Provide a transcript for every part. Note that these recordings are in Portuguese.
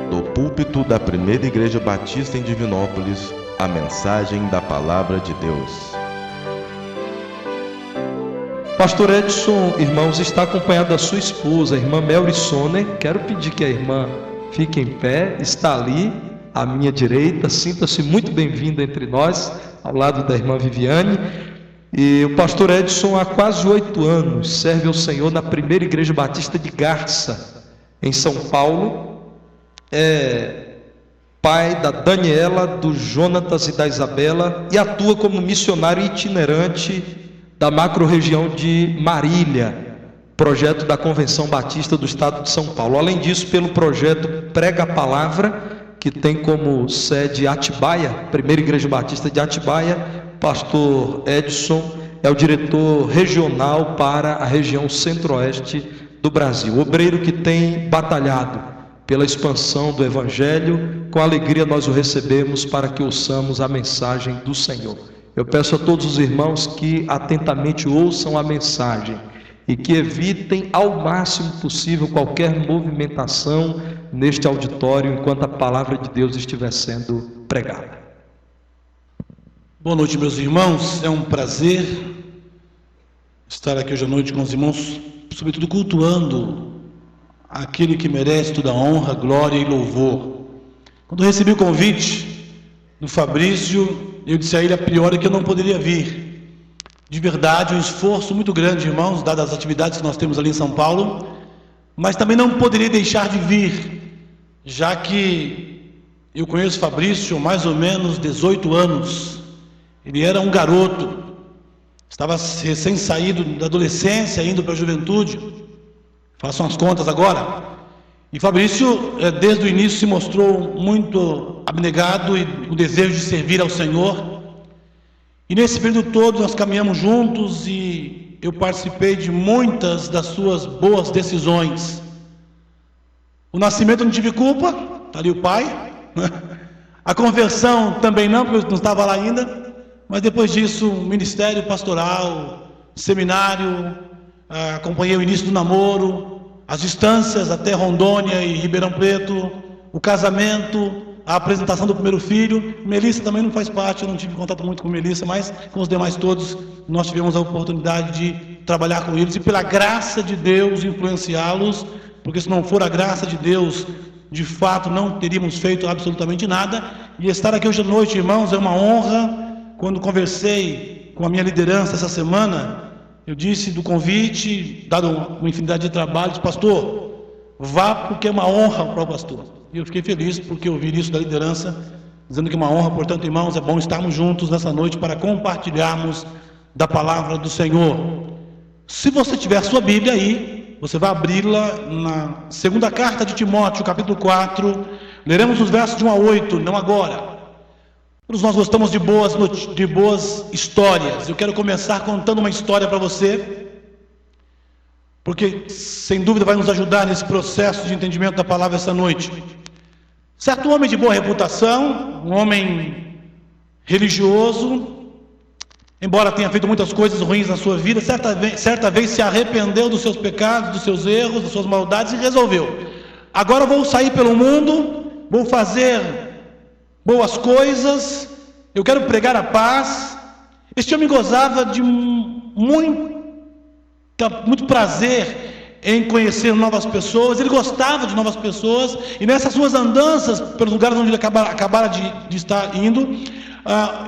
Do púlpito da Primeira Igreja Batista em Divinópolis, a mensagem da Palavra de Deus. Pastor Edson, irmãos, está acompanhado da sua esposa, a irmã Melry Soner. Quero pedir que a irmã fique em pé, está ali à minha direita. Sinta-se muito bem-vinda entre nós, ao lado da irmã Viviane. E o pastor Edson, há quase 8 anos, serve ao Senhor na Primeira Igreja Batista de Garça, em São Paulo. É pai da Daniela, do Jonatas e da Isabela, e atua como missionário itinerante da macro-região de Marília, projeto da Convenção Batista do Estado de São Paulo. Além disso, pelo projeto Prega a Palavra, que tem como sede Atibaia, Primeira Igreja Batista de Atibaia. Pastor Edson é o diretor regional para a região centro-oeste do Brasil. Obreiro que tem batalhado pela expansão do Evangelho. Com alegria nós o recebemos para que ouçamos a mensagem do Senhor. Eu peço a todos os irmãos que atentamente ouçam a mensagem e que evitem ao máximo possível qualquer movimentação neste auditório enquanto a palavra de Deus estiver sendo pregada. Boa noite, meus irmãos. É um prazer estar aqui hoje à noite com os irmãos, sobretudo cultuando aquele que merece toda a honra, glória e louvor. Quando eu recebi o convite do Fabrício, eu disse a ele a priori que eu não poderia vir. De verdade, um esforço muito grande, irmãos, dadas as atividades que nós temos ali em São Paulo, mas também não poderia deixar de vir, já que eu conheço o Fabrício há mais ou menos 18 anos. Ele era um garoto, estava recém-saído da adolescência, indo para a juventude. Façam as contas agora. E Fabrício, desde o início, se mostrou muito abnegado e o desejo de servir ao Senhor. E nesse período todo nós caminhamos juntos e eu participei de muitas das suas boas decisões. O nascimento eu não tive culpa, está ali o pai. A conversão também não, porque eu não estava lá ainda. Mas depois disso, ministério pastoral, seminário, acompanhei o início do namoro, as distâncias até Rondônia e Ribeirão Preto, o casamento, a apresentação do primeiro filho. Melissa também não faz parte, eu não tive contato muito com Melissa, mas com os demais todos nós tivemos a oportunidade de trabalhar com eles e pela graça de Deus influenciá-los, porque se não for a graça de Deus, de fato não teríamos feito absolutamente nada. E estar aqui hoje à noite, irmãos, é uma honra. Quando conversei com a minha liderança essa semana, eu disse do convite, dado uma infinidade de trabalhos, pastor, vá porque é uma honra para o pastor. E eu fiquei feliz porque ouvi isso da liderança, dizendo que é uma honra. Portanto, irmãos, é bom estarmos juntos nessa noite para compartilharmos da palavra do Senhor. Se você tiver sua Bíblia aí, você vai abri-la na segunda carta de Timóteo, capítulo 4, leremos os versos de 1 a 8, não agora. Todos nós gostamos de boas histórias. Eu quero começar contando uma história para você, porque sem dúvida vai nos ajudar nesse processo de entendimento da palavra essa noite. Certo homem de boa reputação, um homem religioso, embora tenha feito muitas coisas ruins na sua vida, certa vez se arrependeu dos seus pecados, dos seus erros, das suas maldades e resolveu: agora vou sair pelo mundo, vou fazer boas coisas, eu quero pregar a paz. Este homem gozava de muito prazer em conhecer novas pessoas, ele gostava de novas pessoas, e nessas suas andanças pelos lugares onde ele acabara de estar indo,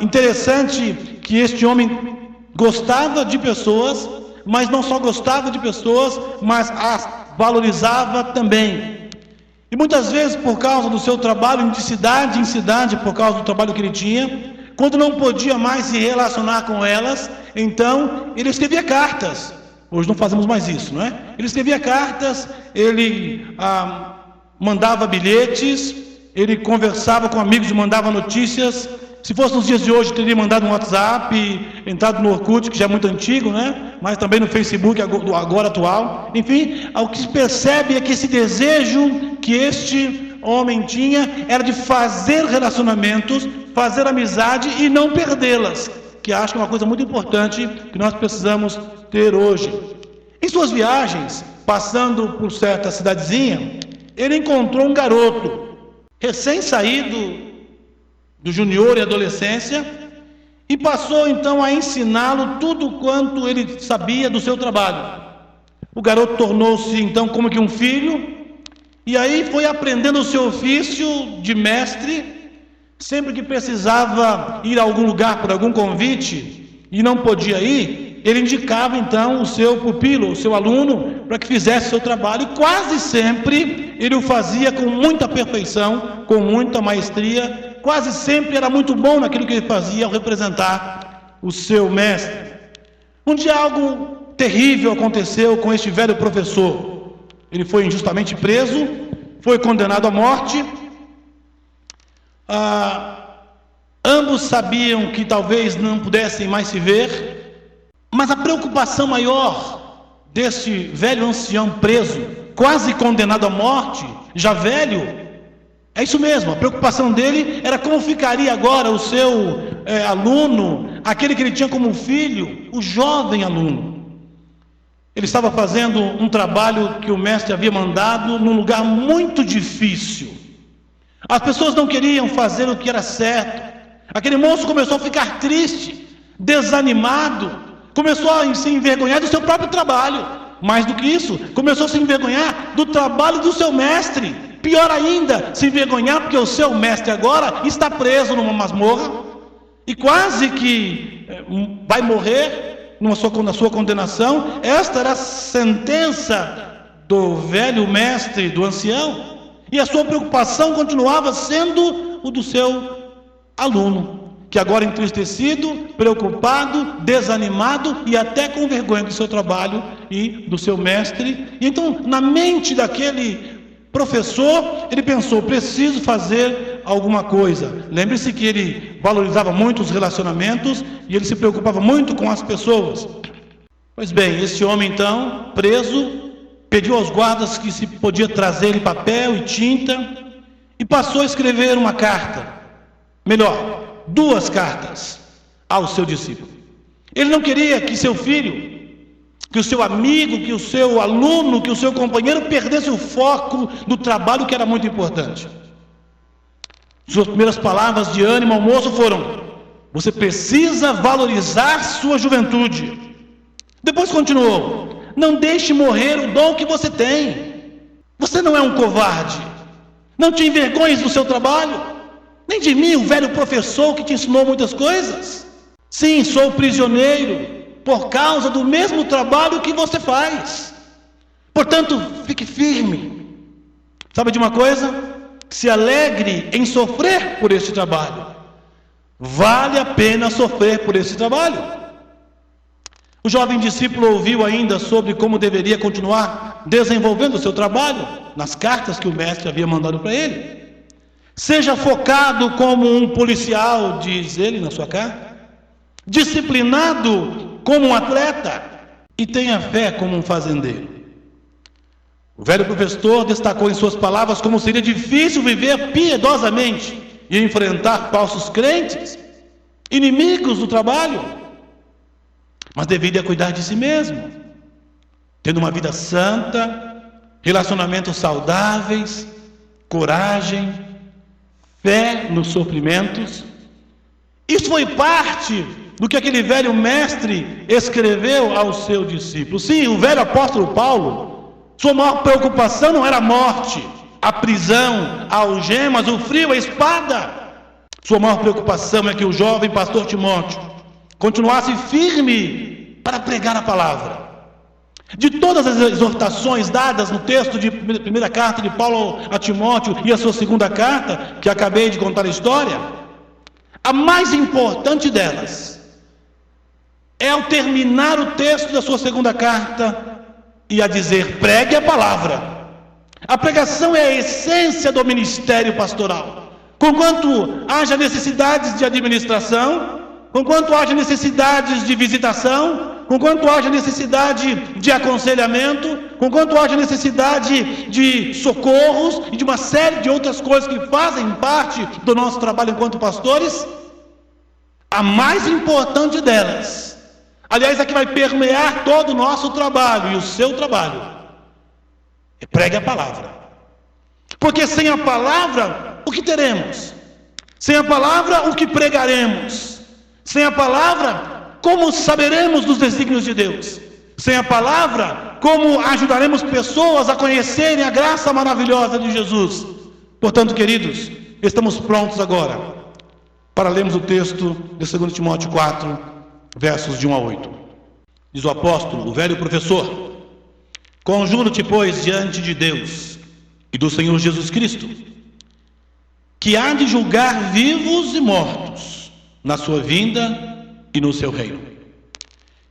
interessante que este homem gostava de pessoas, mas não só gostava de pessoas, mas as valorizava também. E muitas vezes, por causa do seu trabalho, de cidade em cidade, por causa do trabalho que ele tinha, quando não podia mais se relacionar com elas, então ele escrevia cartas. Hoje não fazemos mais isso, não é? Ele escrevia cartas, ele mandava bilhetes, ele conversava com amigos e mandava notícias. Se fosse nos dias de hoje, teria mandado um WhatsApp, entrado no Orkut, que já é muito antigo, né? Mas também no Facebook, agora atual. Enfim, o que se percebe é que esse desejo que este homem tinha era de fazer relacionamentos, fazer amizade e não perdê-las, que acho que é uma coisa muito importante que nós precisamos ter hoje. Em suas viagens, passando por certa cidadezinha, ele encontrou um garoto, recém-saído do junior e adolescência, e passou então a ensiná-lo tudo quanto ele sabia do seu trabalho. O garoto tornou-se então como que um filho, e aí foi aprendendo o seu ofício de mestre. Sempre que precisava ir a algum lugar por algum convite e não podia ir, ele indicava então o seu pupilo, o seu aluno, para que fizesse o seu trabalho, e quase sempre ele o fazia com muita perfeição, com muita maestria. Quase sempre era muito bom naquilo que ele fazia ao representar o seu mestre. Um dia algo terrível aconteceu com este velho professor. Ele foi injustamente preso, foi condenado à morte. Ambos sabiam que talvez não pudessem mais se ver, mas a preocupação maior deste velho ancião preso, quase condenado à morte, já velho, é isso mesmo, a preocupação dele era como ficaria agora o seu aluno, aquele que ele tinha como filho, o jovem aluno. Ele estava fazendo um trabalho que o mestre havia mandado num lugar muito difícil. As pessoas não queriam fazer o que era certo. Aquele moço começou a ficar triste, desanimado, começou a se envergonhar do seu próprio trabalho. Mais do que isso, começou a se envergonhar do trabalho do seu mestre. Pior ainda, se envergonhar porque o seu mestre agora está preso numa masmorra e quase que vai morrer na sua condenação. Esta era a sentença do velho mestre, do ancião, e a sua preocupação continuava sendo o do seu aluno, que agora entristecido, preocupado, desanimado e até com vergonha do seu trabalho e do seu mestre. E então, na mente daquele professor, ele pensou: preciso fazer alguma coisa. Lembre-se que ele valorizava muito os relacionamentos e ele se preocupava muito com as pessoas. Pois bem, esse homem então, preso, pediu aos guardas que se podia trazer papel e tinta e passou a escrever uma carta, melhor, 2 cartas ao seu discípulo. Ele não queria que seu filho, que o seu amigo, que o seu aluno, que o seu companheiro perdesse o foco do trabalho, que era muito importante. Suas primeiras palavras de ânimo ao moço foram: você precisa valorizar sua juventude. Depois continuou: não deixe morrer o dom que você tem. Você não é um covarde. Não te envergonhes do seu trabalho, nem de mim, o velho professor que te ensinou muitas coisas. Sim, sou prisioneiro por causa do mesmo trabalho que você faz. Portanto, fique firme. Sabe de uma coisa? Se alegre em sofrer por este trabalho. Vale a pena sofrer por esse trabalho. O jovem discípulo ouviu ainda sobre como deveria continuar desenvolvendo o seu trabalho nas cartas que o mestre havia mandado para ele. Seja focado como um policial, diz ele na sua carta, disciplinado como um atleta e tenha fé como um fazendeiro. O velho professor destacou em suas palavras como seria difícil viver piedosamente e enfrentar falsos crentes, inimigos do trabalho, mas deveria cuidar de si mesmo, tendo uma vida santa, relacionamentos saudáveis, coragem, fé nos sofrimentos. Isso foi parte do que aquele velho mestre escreveu ao seu discípulo. Sim, o velho apóstolo Paulo, sua maior preocupação não era a morte, a prisão, a algemas, o frio, a espada. Sua maior preocupação é que o jovem pastor Timóteo continuasse firme para pregar a palavra. De todas as exortações dadas no texto de primeira carta de Paulo a Timóteo e a sua segunda carta, que acabei de contar a história, a mais importante delas é ao terminar o texto da sua segunda carta e a dizer: pregue a palavra. A pregação é a essência do ministério pastoral. Conquanto haja necessidades de administração, conquanto haja necessidades de visitação, conquanto haja necessidade de aconselhamento, conquanto haja necessidade de socorros e de uma série de outras coisas que fazem parte do nosso trabalho enquanto pastores, a mais importante delas, aliás, a que vai permear todo o nosso trabalho e o seu trabalho, Pregue a palavra. Porque sem a palavra, o que teremos? Sem a palavra, o que pregaremos? Sem a palavra, como saberemos dos desígnios de Deus? Sem a palavra, como ajudaremos pessoas a conhecerem a graça maravilhosa de Jesus? Portanto, queridos, estamos prontos agora para lermos o texto de 2 Timóteo 4, versos de 1 a 8. Diz o apóstolo, o velho professor: conjuro-te, pois, diante de Deus e do Senhor Jesus Cristo, que há de julgar vivos e mortos na sua vinda e no seu reino,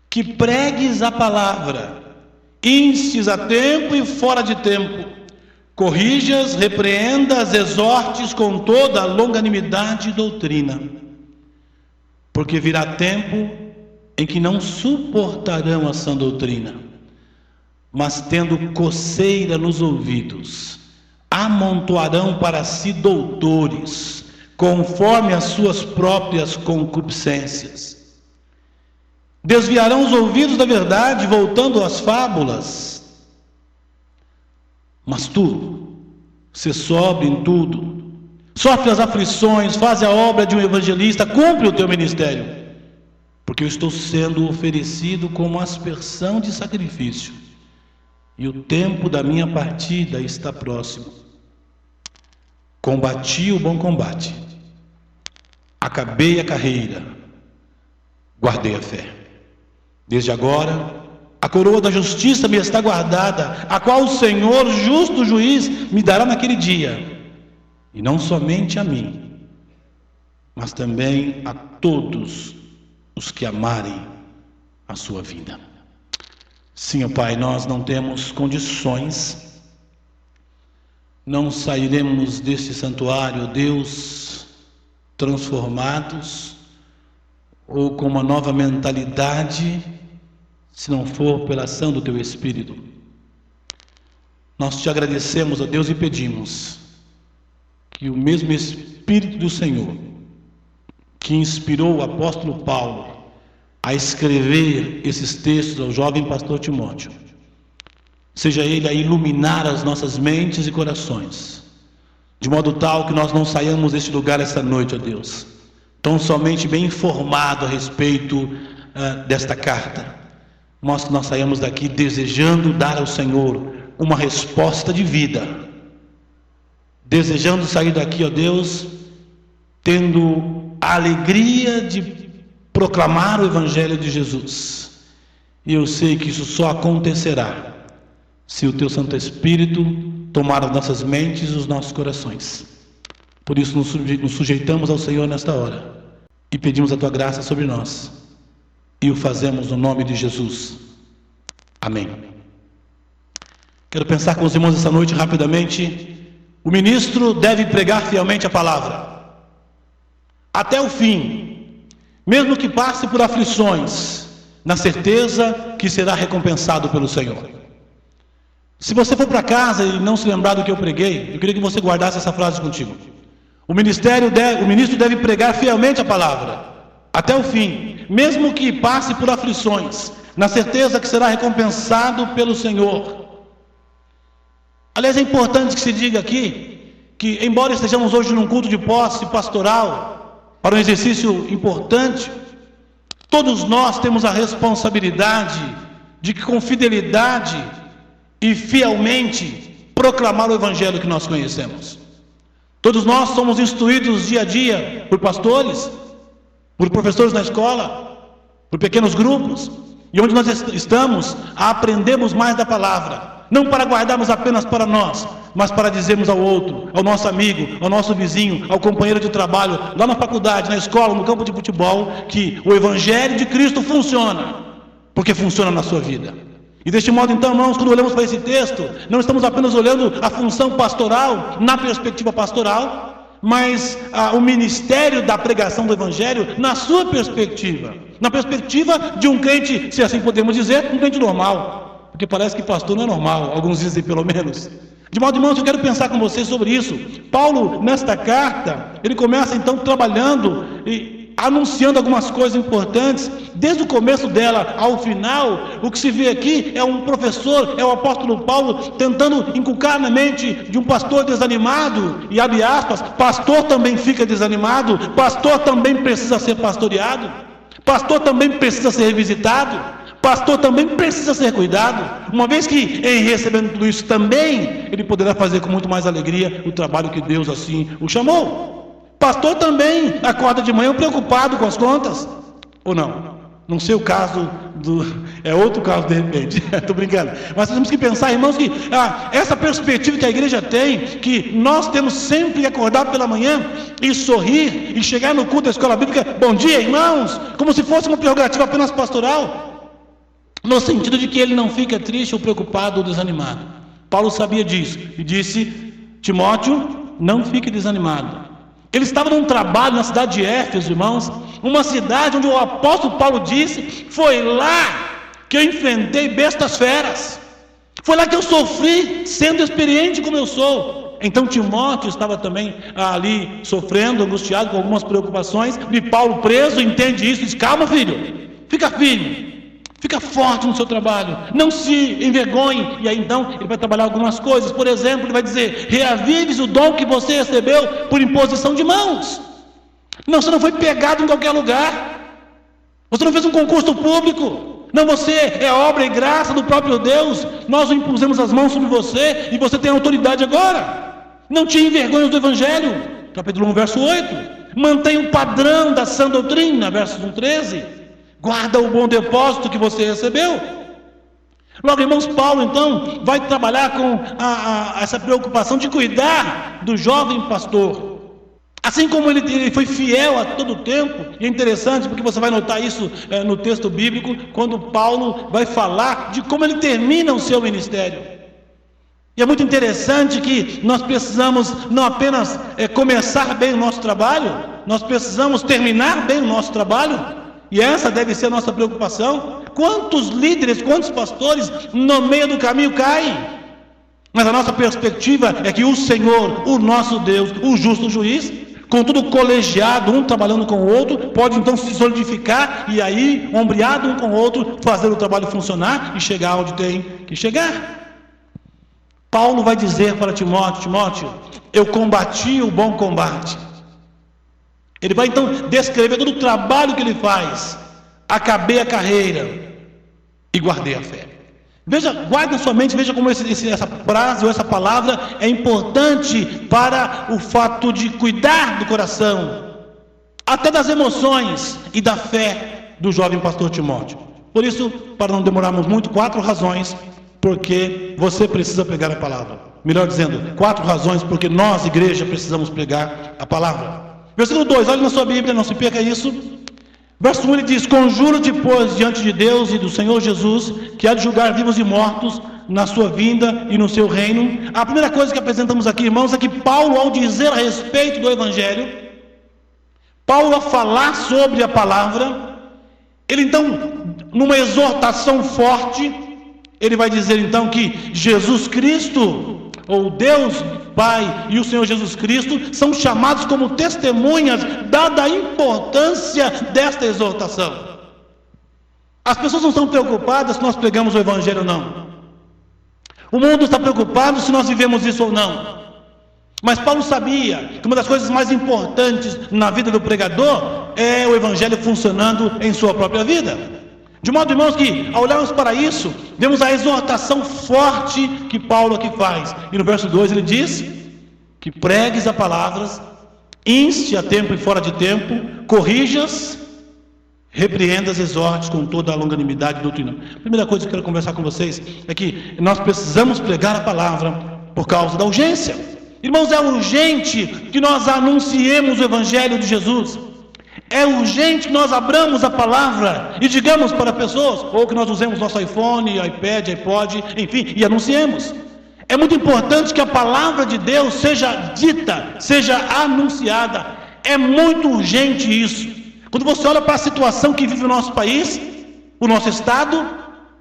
que pregues a palavra, instes a tempo e fora de tempo, corrijas, repreendas, exortes com toda a longanimidade e doutrina, porque virá tempo em que não suportarão a sã doutrina, mas tendo coceira nos ouvidos, amontoarão para si doutores, conforme as suas próprias concupiscências. Desviarão os ouvidos da verdade, voltando às fábulas. Mas tu, se sóbrio em tudo, sofre as aflições, faz a obra de um evangelista, cumpre o teu ministério, porque eu estou sendo oferecido como aspersão de sacrifício, e o tempo da minha partida está próximo. Combati o bom combate, acabei a carreira, guardei a fé. Desde agora, a coroa da justiça me está guardada, a qual o Senhor, justo juiz, me dará naquele dia, e não somente a mim, mas também a todos os que amarem a sua vida. Sim, ó Pai, nós não temos condições, não sairemos deste santuário, Deus, transformados ou com uma nova mentalidade, se não for pela ação do Teu Espírito. Nós te agradecemos, ó Deus, e pedimos que o mesmo Espírito do Senhor que inspirou o apóstolo Paulo a escrever esses textos ao jovem pastor Timóteo, seja ele a iluminar as nossas mentes e corações, de modo tal que nós não saiamos deste lugar esta noite, ó Deus, tão somente bem informado a respeito desta carta, mas que nós saímos daqui desejando dar ao Senhor uma resposta de vida, desejando sair daqui, ó Deus, tendo a alegria de proclamar o Evangelho de Jesus. E eu sei que isso só acontecerá se o Teu Santo Espírito tomar as nossas mentes e os nossos corações. Por isso nos sujeitamos ao Senhor nesta hora e pedimos a Tua graça sobre nós, e o fazemos no nome de Jesus. Amém. Quero pensar com os irmãos essa noite rapidamente. O ministro deve pregar fielmente a palavra até o fim, mesmo que passe por aflições, na certeza que será recompensado pelo Senhor. Se você for para casa e não se lembrar do que eu preguei, eu queria que você guardasse essa frase contigo. O ministro deve pregar fielmente a palavra até o fim, mesmo que passe por aflições, na certeza que será recompensado pelo Senhor. Aliás, é importante que se diga aqui que, embora estejamos hoje num culto de posse pastoral, para um exercício importante, todos nós temos a responsabilidade de que, com fidelidade e fielmente, proclamar o Evangelho que nós conhecemos. Todos nós somos instruídos dia a dia por pastores, por professores na escola, por pequenos grupos, e onde nós estamos, aprendemos mais da palavra, não para guardarmos apenas para nós, mas para dizermos ao outro, ao nosso amigo, ao nosso vizinho, ao companheiro de trabalho, lá na faculdade, na escola, no campo de futebol, que o Evangelho de Cristo funciona, porque funciona na sua vida. E deste modo, então, irmãos, quando olhamos para esse texto, não estamos apenas olhando a função pastoral, na perspectiva pastoral, mas o ministério da pregação do Evangelho na sua perspectiva, na perspectiva de um crente, se assim podemos dizer, um crente normal, porque parece que pastor não é normal, alguns dizem pelo menos. De modo, irmãos, eu quero pensar com vocês sobre isso. Paulo, nesta carta, ele começa então trabalhando anunciando algumas coisas importantes. Desde o começo dela ao final, o que se vê aqui é um professor, é o apóstolo Paulo, tentando inculcar na mente de um pastor desanimado, e abre aspas, pastor também fica desanimado, pastor também precisa ser pastoreado, pastor também precisa ser revisitado, pastor também precisa ser cuidado, uma vez que em recebendo tudo isso também, ele poderá fazer com muito mais alegria o trabalho que Deus assim o chamou. Pastor também acorda de manhã preocupado com as contas, ou não? Não sei o caso é outro caso de repente, estou brincando, mas temos que pensar, irmãos, que essa perspectiva que a igreja tem, que nós temos sempre que acordar pela manhã e sorrir, e chegar no culto da escola bíblica, bom dia irmãos, como se fosse uma prerrogativa apenas pastoral, no sentido de que ele não fica triste ou preocupado ou desanimado. Paulo sabia disso, e disse, Timóteo, não fique desanimado. Ele estava num trabalho na cidade de Éfeso, irmãos, uma cidade onde o apóstolo Paulo disse, foi lá que eu enfrentei bestas feras, foi lá que eu sofri, sendo experiente como eu sou. Então Timóteo estava também ali sofrendo, angustiado com algumas preocupações, e Paulo preso entende isso, diz, calma filho, fica firme, fica forte no seu trabalho, não se envergonhe. E aí então ele vai trabalhar algumas coisas. Por exemplo, ele vai dizer, reavives o dom que você recebeu por imposição de mãos. Não, você não foi pegado em qualquer lugar, você não fez um concurso público, não, você é obra e graça do próprio Deus, nós o impusemos as mãos sobre você, e você tem autoridade agora. Não te envergonhes do Evangelho, capítulo 1, verso 8, mantenha o padrão da sã doutrina, versos 1-13, guarda o bom depósito que você recebeu. Logo, irmãos, Paulo então vai trabalhar com essa preocupação de cuidar do jovem pastor. Assim como ele foi fiel a todo o tempo, e é interessante porque você vai notar isso no texto bíblico, quando Paulo vai falar de como ele termina o seu ministério. E é muito interessante que nós precisamos não apenas começar bem o nosso trabalho, nós precisamos terminar bem o nosso trabalho. E essa deve ser a nossa preocupação. Quantos líderes, quantos pastores no meio do caminho caem? Mas a nossa perspectiva é que o Senhor, o nosso Deus, o justo juiz, com tudo colegiado, um trabalhando com o outro, pode então se solidificar e aí, ombreado um com o outro, fazer o trabalho funcionar e chegar onde tem que chegar. Paulo vai dizer para Timóteo, Timóteo, eu combati o bom combate. Ele vai então descrever todo o trabalho que ele faz. Acabei a carreira e guardei a fé. Veja, guarde na sua mente, veja como essa frase ou essa palavra é importante para o fato de cuidar do coração, até das emoções e da fé do jovem pastor Timóteo. Por isso, para não demorarmos muito, 4 razões porque você precisa pregar a palavra. Melhor dizendo, 4 razões porque nós, igreja, precisamos pregar a palavra. Versículo 2, olhe na sua Bíblia, não se perca isso. Verso 1 ele diz, conjuro-te, pois, diante de Deus e do Senhor Jesus, que há de julgar vivos e mortos na sua vinda e no seu reino. A primeira coisa que apresentamos aqui, irmãos, é que Paulo, ao dizer a respeito do Evangelho, Paulo, a falar sobre a palavra, ele então, numa exortação forte, ele vai dizer então que Jesus Cristo, ou Deus Pai e o Senhor Jesus Cristo são chamados como testemunhas, dada a importância desta exortação. As pessoas não estão preocupadas se nós pregamos o Evangelho ou não. O mundo está preocupado se nós vivemos isso ou não. Mas Paulo sabia que uma das coisas mais importantes na vida do pregador é o Evangelho funcionando em sua própria vida. De modo, irmãos, que ao olharmos para isso, vemos a exortação forte que Paulo aqui faz. E no verso 2 ele diz que pregues a palavras, inste a tempo e fora de tempo, corrijas, repreendas, exortes com toda a longanimidade e doutrina. A primeira coisa que eu quero conversar com vocês é que nós precisamos pregar a palavra por causa da urgência. Irmãos, é urgente que nós anunciemos o Evangelho de Jesus. É urgente que nós abramos a palavra e digamos para pessoas, ou que nós usemos nosso iPhone, iPad, iPod, enfim, e anunciemos. É muito importante que a palavra de Deus seja dita, seja anunciada. É muito urgente isso. Quando você olha para a situação que vive o nosso país, o nosso estado,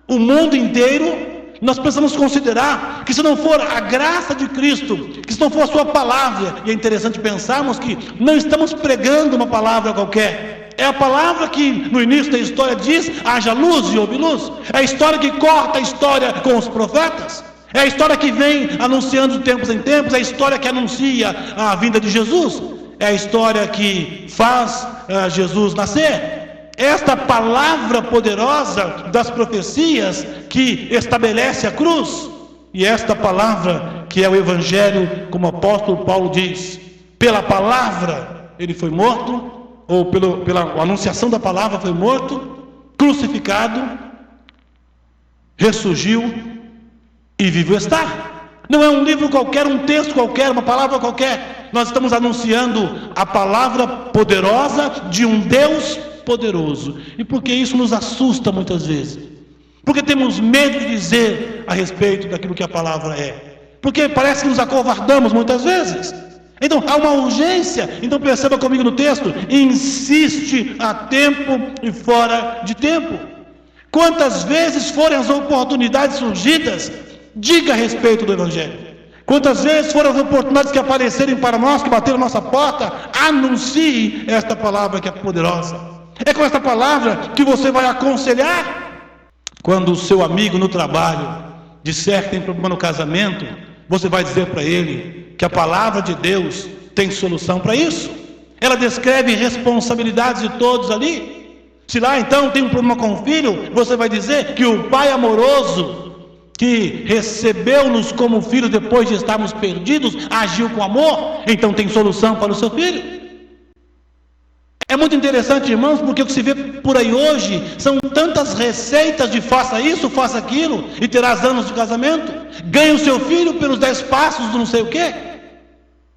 o mundo inteiro, nós precisamos considerar que se não for a graça de Cristo, que se não for a sua palavra, e é interessante pensarmos que não estamos pregando uma palavra qualquer, É a palavra que no início da história diz: haja luz e houve luz. É a história que corta a história com os profetas. É a história que vem anunciando de tempos em tempos. É a história que anuncia a vinda de Jesus. É a história que faz Jesus nascer. Esta palavra poderosa das profecias que estabelece a cruz. E esta palavra que é o Evangelho, como o apóstolo Paulo diz: pela palavra ele foi morto, ou pela anunciação da palavra foi morto, crucificado, ressurgiu e vivo está. Não é um livro qualquer, um texto qualquer, uma palavra qualquer. Nós estamos anunciando a palavra poderosa de um Deus poderoso. E por que isso nos assusta muitas vezes? Porque temos medo de dizer a respeito daquilo que a palavra é. Porque parece que nos acovardamos muitas vezes. Então há uma urgência. Então perceba comigo no texto: insiste a tempo e fora de tempo. Quantas vezes forem as oportunidades surgidas, diga a respeito do Evangelho. Quantas vezes foram as oportunidades que aparecerem para nós, que bateram na nossa porta, anuncie esta palavra que é poderosa. É com esta palavra que você vai aconselhar. Quando o seu amigo no trabalho disser que tem problema no casamento, você vai dizer para ele que a palavra de Deus tem solução para isso. Ela descreve responsabilidades de todos ali. Se lá então tem um problema com o filho, você vai dizer que o pai amoroso, que recebeu-nos como filhos depois de estarmos perdidos, agiu com amor, então tem solução para o seu filho. É muito interessante, irmãos, porque o que se vê por aí hoje são tantas receitas de faça isso, faça aquilo, e terás anos de casamento. Ganhe o seu filho pelos 10 passos do não sei o quê.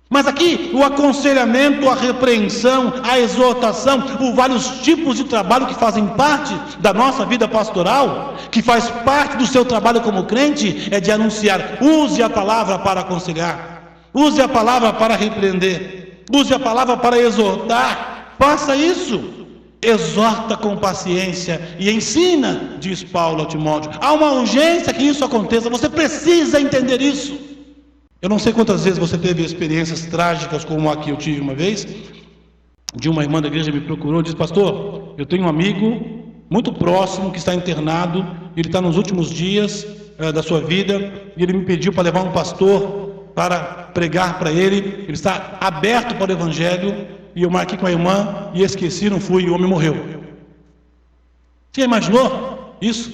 Mas aqui o aconselhamento, a repreensão, a exortação, os vários tipos de trabalho que fazem parte da nossa vida pastoral, que faz parte do seu trabalho como crente, é de anunciar. Use a palavra para aconselhar, use a palavra para repreender, use a palavra para exortar. Faça isso, exorta com paciência e ensina, diz Paulo a Timóteo. Há uma urgência que isso aconteça, você precisa entender isso. Eu não sei quantas vezes você teve experiências trágicas como a que eu tive uma vez, de uma irmã da igreja me procurou e disse: pastor, eu tenho um amigo muito próximo que está internado, ele está nos últimos dias da sua vida, e ele me pediu para levar um pastor para pregar para ele, ele está aberto para o Evangelho. E eu marquei com a irmã e esqueci, não fui, e o homem morreu. Você imaginou isso?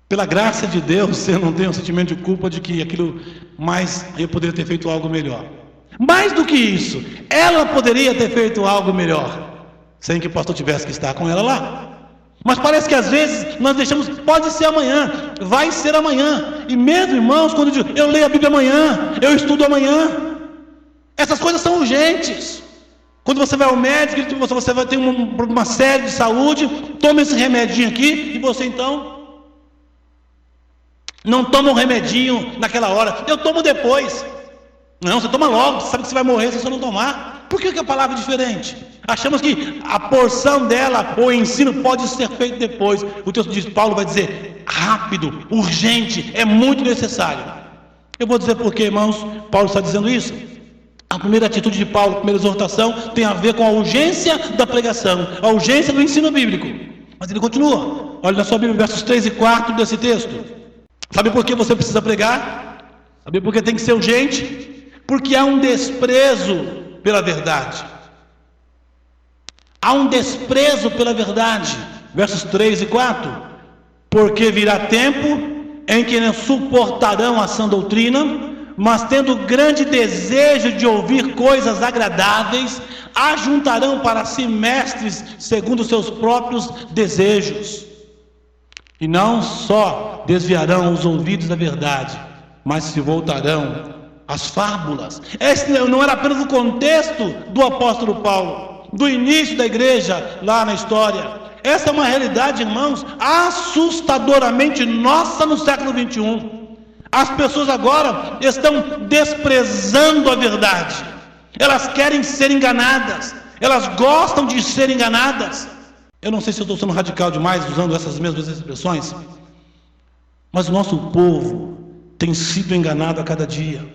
Pela graça de Deus, você não tem um sentimento de culpa de que aquilo, mas eu poderia ter feito algo melhor. Mais do que isso, ela poderia ter feito algo melhor, sem que o pastor tivesse que estar com ela lá. Mas parece que às vezes nós deixamos, pode ser amanhã, vai ser amanhã. E mesmo, irmãos, quando eu digo, eu leio a Bíblia amanhã, eu estudo amanhã, essas coisas são urgentes. Quando você vai ao médico, você vai ter uma série de saúde, toma esse remedinho aqui, e você então não toma um remedinho naquela hora, eu tomo depois. Não, você toma logo, você sabe que você vai morrer se você não tomar. Por que a palavra é diferente? Achamos que a porção dela, o ensino, pode ser feito depois. O texto de Paulo vai dizer rápido, urgente, é muito necessário. Eu vou dizer por que, irmãos, Paulo está dizendo isso. A primeira atitude de Paulo, a primeira exortação, tem a ver com a urgência da pregação, a urgência do ensino bíblico. Mas ele continua. Olha na sua Bíblia, versos 3 e 4 desse texto. Sabe por que você precisa pregar? Sabe por que tem que ser urgente? Porque há um desprezo pela verdade. Há um desprezo pela verdade. Versos 3 e 4. Porque virá tempo em que não suportarão a sã doutrina, mas tendo grande desejo de ouvir coisas agradáveis, ajuntarão para si mestres segundo seus próprios desejos. E não só desviarão os ouvidos da verdade, mas se voltarão às fábulas. Esse não era apenas o contexto do apóstolo Paulo, do início da igreja lá na história. Essa é uma realidade, irmãos, assustadoramente nossa no século 21. As pessoas agora estão desprezando a verdade. Elas querem ser enganadas. Elas gostam de ser enganadas. Eu não sei se eu estou sendo radical demais usando essas mesmas expressões, mas o nosso povo tem sido enganado a cada dia.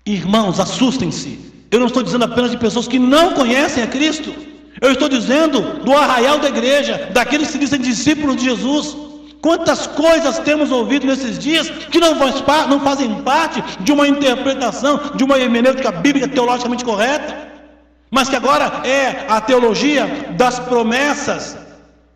Irmãos, assustem-se. Eu não estou dizendo apenas de pessoas que não conhecem a Cristo. Eu estou dizendo do arraial da igreja, daqueles que se dizem discípulos de Jesus. Quantas coisas temos ouvido nesses dias que não fazem parte de uma interpretação, de uma hermenêutica bíblica teologicamente correta, mas que agora é a teologia das promessas,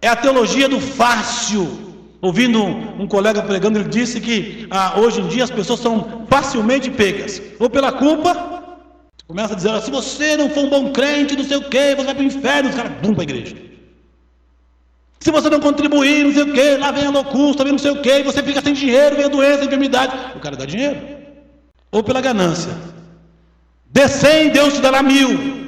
é a teologia do fácil. Ouvindo um colega pregando, ele disse que hoje em dia as pessoas são facilmente pegas, ou pela culpa. Começa a dizer, se você não for um bom crente, não sei o que, você vai para o inferno, os caras bum para a igreja. Se você não contribuir, não sei o que, lá vem a loucura, vem não sei o que, você fica sem dinheiro, vem a doença, a enfermidade, o cara dá dinheiro. Ou pela ganância, dê 100, Deus te dará 1000.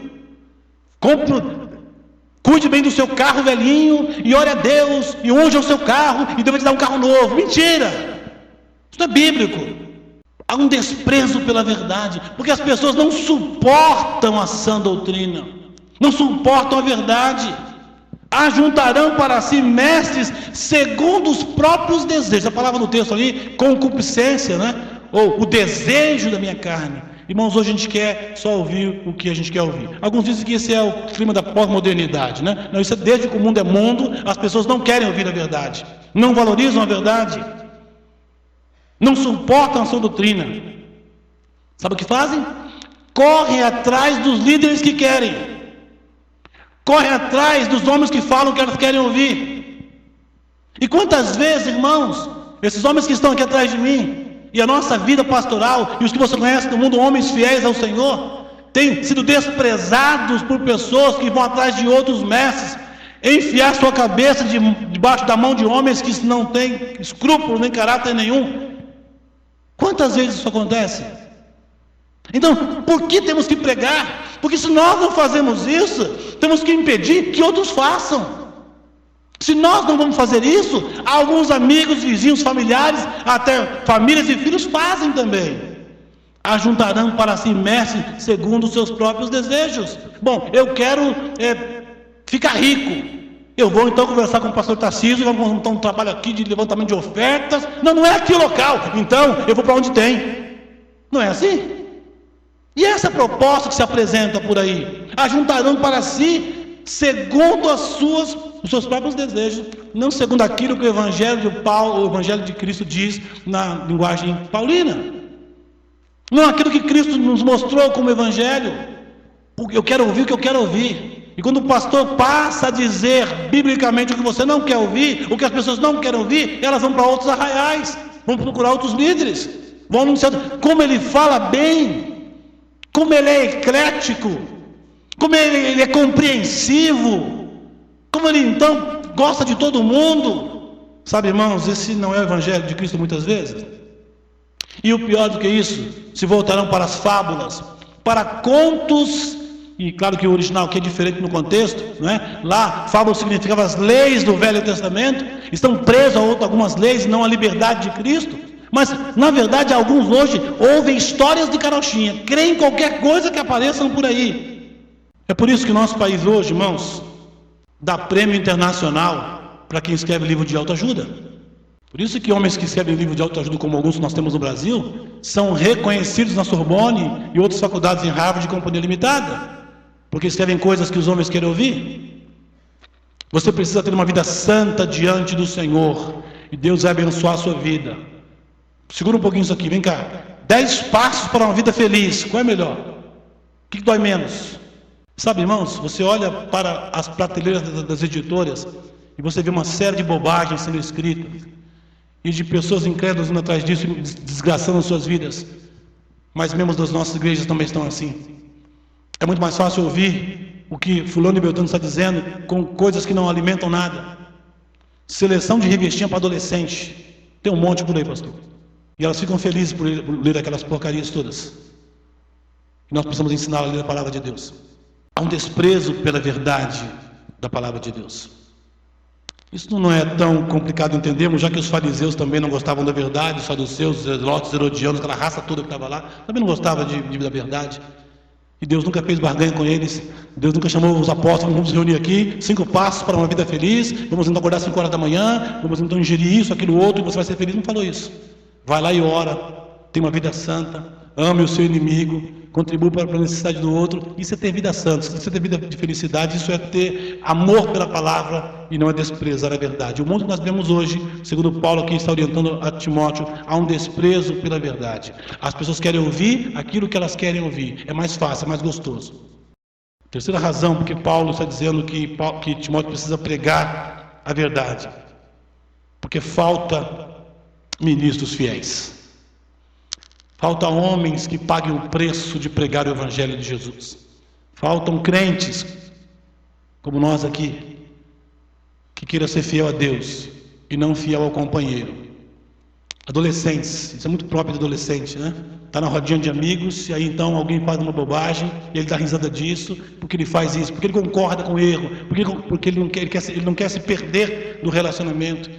Cuide bem do seu carro velhinho, e ore a Deus, e unja o seu carro, e Deus vai te dar um carro novo. Mentira! Isso não é bíblico. Há um desprezo pela verdade, porque as pessoas não suportam a sã doutrina, não suportam a verdade. Ajuntarão para si mestres segundo os próprios desejos. A palavra no texto ali, concupiscência, né? Ou o desejo da minha carne. Irmãos, hoje a gente quer só ouvir o que a gente quer ouvir. Alguns dizem que esse é o clima da pós-modernidade, né? Não, isso é desde que o mundo é mundo, as pessoas não querem ouvir a verdade, não valorizam a verdade, não suportam a sua doutrina. Sabe o que fazem? Correm atrás dos líderes que querem, correm atrás dos homens que falam o que elas querem ouvir. E quantas vezes, irmãos, esses homens que estão aqui atrás de mim, e a nossa vida pastoral, e os que você conhece no mundo, homens fiéis ao Senhor, têm sido desprezados por pessoas que vão atrás de outros mestres, enfiar sua cabeça debaixo da mão de homens que não têm escrúpulo nem caráter nenhum. Quantas vezes isso acontece? Então, por que temos que pregar? Porque se nós não fazemos isso, temos que impedir que outros façam. Se nós não vamos fazer isso, alguns amigos, vizinhos, familiares, até famílias e filhos fazem também. Ajuntarão para si mestres segundo os seus próprios desejos. Bom, eu quero ficar rico. Eu vou então conversar com o pastor Tarcísio, vamos montar um trabalho aqui de levantamento de ofertas. Não é aqui o local, então eu vou para onde tem. Não é assim? E essa proposta que se apresenta por aí? Ajuntarão para si segundo os seus próprios desejos, não segundo aquilo que o Evangelho de Cristo diz na linguagem paulina. Não aquilo que Cristo nos mostrou como Evangelho. Eu quero ouvir o que eu quero ouvir. E quando o pastor passa a dizer biblicamente o que você não quer ouvir, o que as pessoas não querem ouvir, elas vão para outros arraiais, vão procurar outros líderes, vão anunciar como ele fala bem, como ele é eclético, como ele é compreensivo, como ele então gosta de todo mundo. Sabe, irmãos, esse não é o Evangelho de Cristo muitas vezes. E o pior do que isso, se voltarão para as fábulas, para contos. E claro que o original aqui é diferente no contexto, não é? Lá, fábula significava as leis do Velho Testamento, estão presos a algumas leis, não a liberdade de Cristo. Mas, na verdade, alguns hoje ouvem histórias de carochinha, creem em qualquer coisa que apareçam por aí. É por isso que o nosso país hoje, irmãos, dá prêmio internacional para quem escreve livro de autoajuda. Por isso que homens que escrevem livro de autoajuda, como alguns que nós temos no Brasil, são reconhecidos na Sorbonne e outras faculdades em Harvard de companhia limitada. Porque escrevem coisas que os homens querem ouvir. Você precisa ter uma vida santa diante do Senhor, e Deus vai abençoar a sua vida. Segura um pouquinho isso aqui, vem cá. 10 passos para uma vida feliz, qual é melhor? O que dói menos? Sabe, irmãos, você olha para as prateleiras das editoras, e você vê uma série de bobagens sendo escritas, e de pessoas incrédulas indo atrás disso, desgraçando as suas vidas. Mas membros das nossas igrejas também estão assim. É muito mais fácil ouvir o que fulano e beltrano está dizendo com coisas que não alimentam nada. Seleção de revistinha para adolescente. Tem um monte por aí, pastor. E elas ficam felizes por ler aquelas porcarias todas. E nós precisamos ensinar a ler a palavra de Deus. Há um desprezo pela verdade da palavra de Deus. Isso não é tão complicado entendermos, já que os fariseus também não gostavam da verdade, os saduceus, os zelotes, herodianos, aquela raça toda que estava lá, também não gostava da verdade. E Deus nunca fez barganha com eles. Deus nunca chamou os apóstolos, vamos reunir aqui, 5 passos para uma vida feliz, vamos então acordar às 5 horas da manhã, vamos então ingerir isso, aquilo outro, e você vai ser feliz. Não falou isso. Vai lá e ora, tem uma vida santa, ame o seu inimigo, contribua para a necessidade do outro. Isso é ter vida santa, isso é ter vida de felicidade, isso é ter amor pela palavra e não é desprezar a verdade. O mundo que nós vemos hoje, segundo Paulo aqui está orientando a Timóteo, há um desprezo pela verdade. As pessoas querem ouvir aquilo que elas querem ouvir, é mais fácil, é mais gostoso. Terceira razão, porque Paulo está dizendo que Timóteo precisa pregar a verdade, porque falta ministros fiéis. Falta homens que paguem o preço de pregar o Evangelho de Jesus. Faltam crentes, como nós aqui, que queiram ser fiel a Deus e não fiel ao companheiro. Adolescentes, isso é muito próprio do adolescente, né? Está na rodinha de amigos, e aí então alguém faz uma bobagem, e ele dá risada disso, porque ele faz isso, porque ele concorda com o erro, porque ele não quer se perder do relacionamento.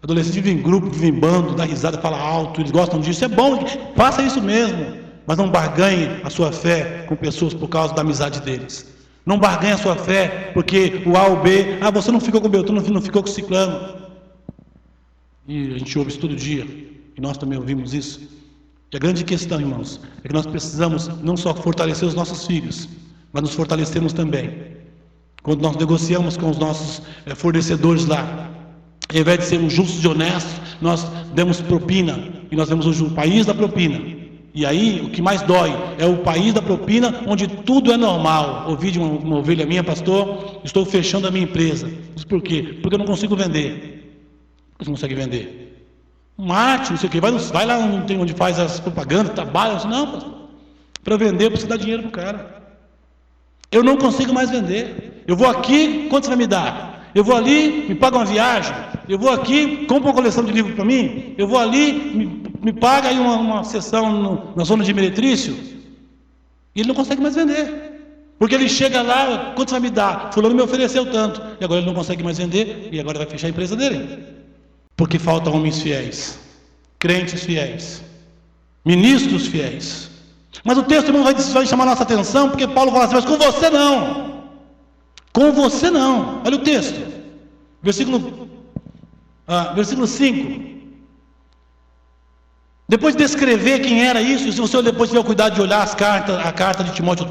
Adolescente vive em grupo, vive em bando, dá risada, fala alto, eles gostam disso, é bom, faça isso mesmo, mas não barganhe a sua fé com pessoas por causa da amizade deles. Não barganhe a sua fé porque o A ou B, você não ficou com o Beltrano, não ficou com o Ciclano. E a gente ouve isso todo dia, e nós também ouvimos isso. E a grande questão, irmãos, é que nós precisamos não só fortalecer os nossos filhos, mas nos fortalecemos também. Quando nós negociamos com os nossos fornecedores lá, ao invés de sermos justos e honestos, nós demos propina, e nós temos hoje o país da propina. E aí, o que mais dói é o país da propina, onde tudo é normal. Ouvi de uma ovelha minha, pastor, estou fechando a minha empresa. Mas por quê? Porque eu não consigo vender. Você não consegue vender? Marketing, não sei o quê, vai lá onde faz as propagandas, trabalha. Não, pastor, para vender eu preciso dar dinheiro para o cara. Eu não consigo mais vender. Eu vou aqui, quanto você vai me dar? Eu vou ali, me paga uma viagem. Eu vou aqui, compra uma coleção de livros para mim. Eu vou ali, me paga aí uma sessão na zona de meretrício. E ele não consegue mais vender. Porque ele chega lá, quanto você vai me dar? Fulano me ofereceu tanto. E agora ele não consegue mais vender, e agora vai fechar a empresa dele. Porque faltam homens fiéis, crentes fiéis, ministros fiéis. Mas o texto, irmão, vai chamar a nossa atenção, porque Paulo fala assim, mas com você não. Com você não. Olha o texto. Versículo 5. Depois de descrever quem era isso, e se você depois tiver o cuidado de olhar a carta de Timóteo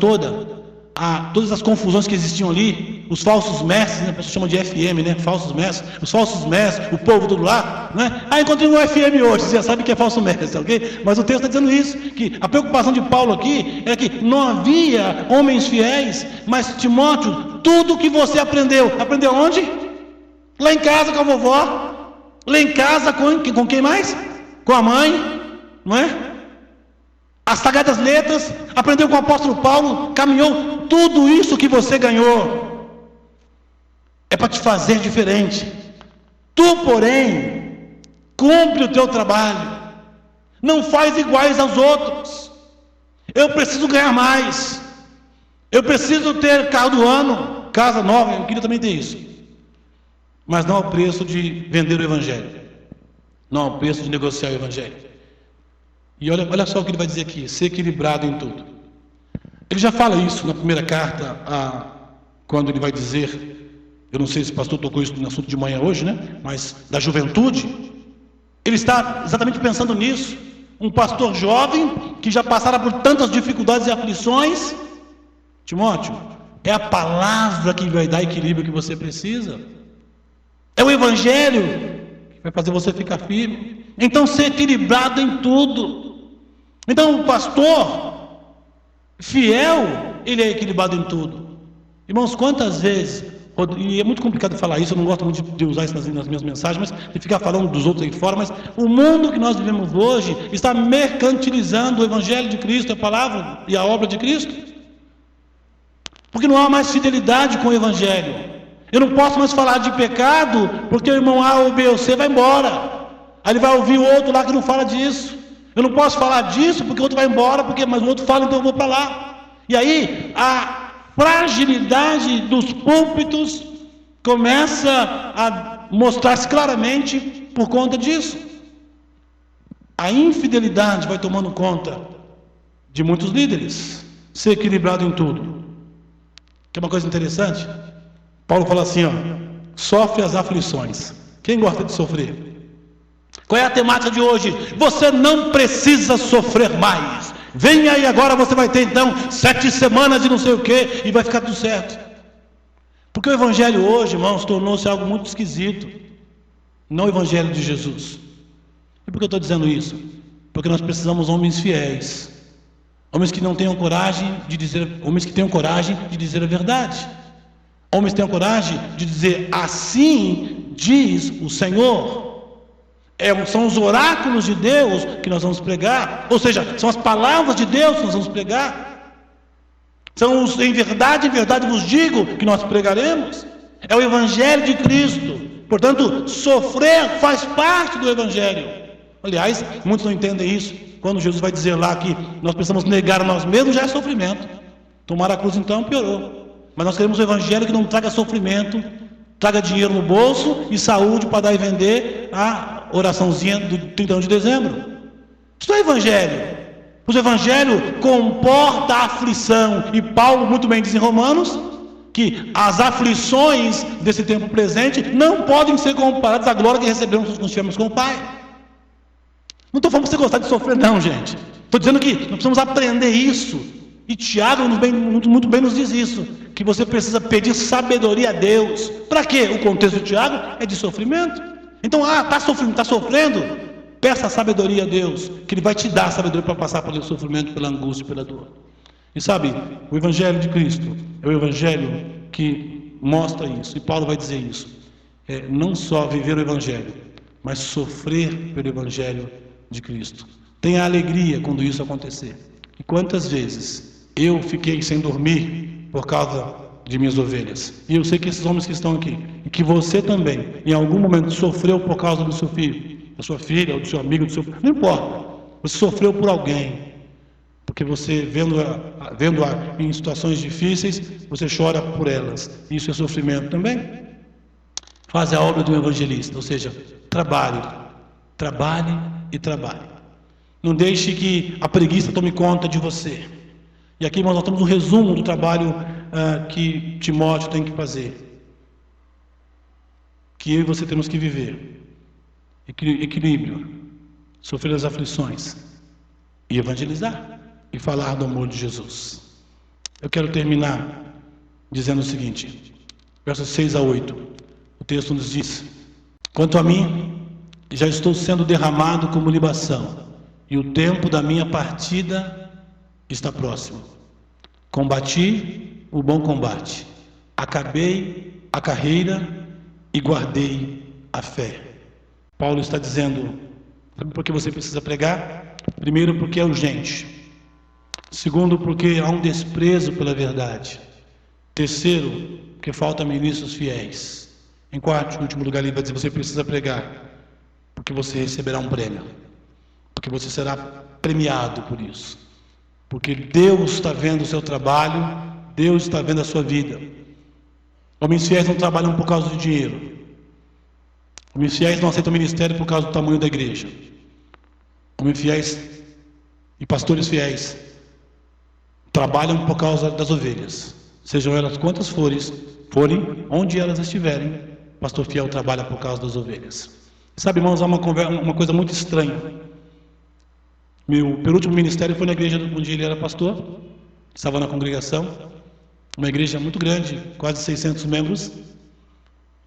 todas as confusões que existiam ali, os falsos mestres, né? A pessoa chama de FM, né? Falsos mestres, os falsos mestres, o povo do lá, né? Encontrei um FM hoje, você já sabe que é falso mestre, ok? Mas o texto está dizendo isso, que a preocupação de Paulo aqui é que não havia homens fiéis, mas Timóteo, tudo que você aprendeu onde? Lá em casa com a vovó, lá em casa com quem mais? Com a mãe, não é? As Sagradas Letras, aprendeu com o apóstolo Paulo, caminhou. Tudo isso que você ganhou é para te fazer diferente. Tu, porém, cumpre o teu trabalho. Não faz iguais aos outros. Eu preciso ganhar mais. Eu preciso ter carro do ano, casa nova. Eu queria também ter isso. Mas não ao preço de vender o Evangelho. Não ao preço de negociar o Evangelho. E olha só o que ele vai dizer aqui: ser equilibrado em tudo. Ele já fala isso na primeira carta, quando ele vai dizer, eu não sei se o pastor tocou isso no assunto de manhã hoje, né? Mas da juventude. Ele está exatamente pensando nisso. Um pastor jovem que já passara por tantas dificuldades e aflições. Timóteo, é a palavra que vai dar equilíbrio que você precisa. É o Evangelho que vai fazer você ficar firme. Então, ser equilibrado em tudo. Então, o pastor fiel, ele é equilibrado em tudo. Irmãos, quantas vezes, e é muito complicado falar isso, eu não gosto muito de usar isso nas minhas mensagens, mas de ficar falando dos outros aí fora, mas o mundo que nós vivemos hoje está mercantilizando o Evangelho de Cristo, a palavra e a obra de Cristo. Porque não há mais fidelidade com o Evangelho. Eu não posso mais falar de pecado, porque o irmão A ou B ou C vai embora. Aí ele vai ouvir o outro lá que não fala disso. Eu não posso falar disso porque o outro vai embora, mas o outro fala, então eu vou para lá. E aí a fragilidade dos púlpitos começa a mostrar-se claramente por conta disso. A infidelidade vai tomando conta de muitos líderes. Ser equilibrado em tudo. Que é uma coisa interessante. Paulo fala assim, sofre as aflições. Quem gosta de sofrer? Qual é a temática de hoje? Você não precisa sofrer mais. Vem aí agora, você vai ter então 7 semanas de não sei o que e vai ficar tudo certo. Porque o evangelho hoje, irmãos, tornou-se algo muito esquisito. Não o evangelho de Jesus. E por que eu estou dizendo isso? Porque nós precisamos de homens fiéis. Homens que não tenham coragem de dizer, homens que tenham coragem de dizer a verdade. Homens que tenham coragem de dizer, assim diz o Senhor. São os oráculos de Deus que nós vamos pregar. Ou seja, são as palavras de Deus que nós vamos pregar. São os em verdade vos digo que nós pregaremos. É o evangelho de Cristo. Portanto, sofrer faz parte do evangelho. Aliás, muitos não entendem isso. Quando Jesus vai dizer lá que nós precisamos negar a nós mesmos, já é sofrimento. Tomar a cruz então piorou. Mas nós queremos um evangelho que não traga sofrimento, traga dinheiro no bolso e saúde para dar e vender a oraçãozinha do 31 de dezembro. Isso não é evangelho. O evangelho comporta a aflição. E Paulo muito bem diz em Romanos que as aflições desse tempo presente não podem ser comparadas à glória que recebemos quando estivemos com o Pai. Não estou falando para você gostar de sofrer, não, gente. Estou dizendo que nós precisamos aprender isso. E Tiago muito bem nos diz isso. Que você precisa pedir sabedoria a Deus. Para quê? O contexto de Tiago é de sofrimento. Então, está sofrendo? Peça sabedoria a Deus. Que Ele vai te dar sabedoria para passar pelo sofrimento, pela angústia, pela dor. E sabe, o Evangelho de Cristo é o Evangelho que mostra isso. E Paulo vai dizer isso. Não só viver o Evangelho, mas sofrer pelo Evangelho de Cristo. Tenha alegria quando isso acontecer. E quantas vezes eu fiquei sem dormir por causa de minhas ovelhas. E eu sei que esses homens que estão aqui, e que você também, em algum momento sofreu por causa do seu filho, da sua filha, ou do seu amigo, não importa. Você sofreu por alguém. Porque você, vendo-a em situações difíceis, você chora por elas. Isso é sofrimento também. Faz a obra do evangelista, ou seja, trabalhe e trabalhe. Não deixe que a preguiça tome conta de você. E aqui nós temos um resumo do trabalho que Timóteo tem que fazer. Que eu e você temos que viver. Equilíbrio, sofrer as aflições e evangelizar. E falar do amor de Jesus. Eu quero terminar dizendo o seguinte, versos 6 a 8. O texto nos diz: quanto a mim, já estou sendo derramado como libação, e o tempo da minha partida está próximo. Combati o bom combate, acabei a carreira e guardei a fé. Paulo está dizendo, sabe por que você precisa pregar? Primeiro, porque é urgente. Segundo, porque há um desprezo pela verdade. Terceiro, porque faltam ministros fiéis. Em quarto e último lugar, ele vai dizer: você precisa pregar, porque você receberá um prêmio, porque você será premiado por isso, porque Deus está vendo o seu trabalho, Deus está vendo a sua vida. Homens fiéis não trabalham por causa do dinheiro. Homens fiéis não aceitam ministério por causa do tamanho da igreja. Homens fiéis e pastores fiéis trabalham por causa das ovelhas, sejam elas quantas forem, onde elas estiverem. Pastor fiel trabalha por causa das ovelhas. Sabe, irmãos, há uma coisa muito estranha. Meu penúltimo ministério foi na igreja onde ele era pastor. Estava na congregação, uma igreja muito grande, quase 600 membros.